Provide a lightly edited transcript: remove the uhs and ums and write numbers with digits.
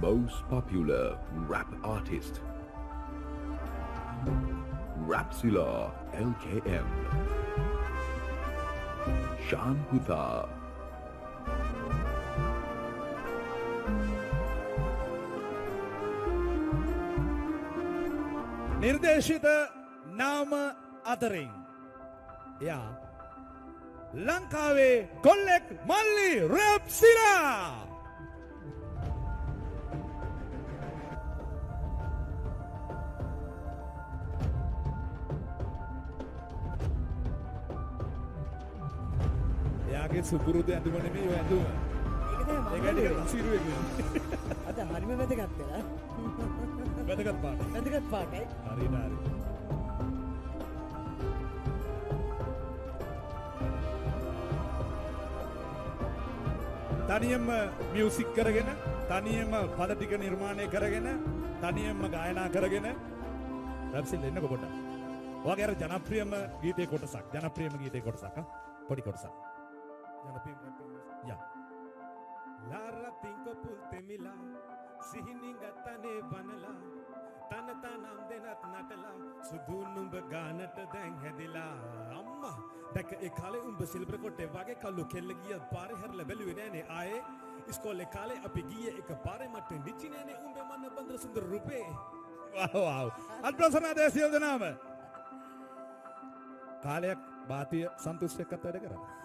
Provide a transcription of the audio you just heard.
Most popular rap artist. Rapsilla LKM. Shan Hutha. නිර්දේශිත නාම අතරින් යා ලංකාවේ කොල්ලෙක් මල්ලි රැප්සිලා එයාගේ සුපුරුදු ඇඳුම නෙමෙයි ඔය ඇඳුම ඒකට සිරුවෙක අද හරිම වැදගත් වෙලා වැදගත් පාටයි හරියට හරි තනියම මියුසික් කරගෙන තනියම පද ටික නිර්මාණය කරගෙන තනියම ගායනා කරගෙන රැප්සිල් එන්නකො පොඩ්ඩක්. ඔයාගේ අර ජනප්‍රියම ගීතේ කොටසක් පොඩි කොටසක්. ජනප්‍රියම යා. ලාරා තින්කො පුල් තෙමිලා සිහිනින් ගත්තනේ වනලා තන තනම් දෙනත් නටලා සුදුන් නුඹ ගානට දැන් හැදිලා අම්මා දැක ඒ කාලේ උඹ සිල්බර් කොටේ වගේ කළු කෙල්ල ගිය පාරේ හැරලා බැලුවේ නෑනේ ආයේ ඉස්කෝලේ කාලේ අපි ගියේ එක පාරේ මට නිචි නෑනේ උඹේ මන්න බන්දර සුන්දර රූපේ වාව් අත්ප්‍රසන්න දේශීය දනාම කාලයක් භාතිය සන්තුෂ් එක්කත් වැඩ කරා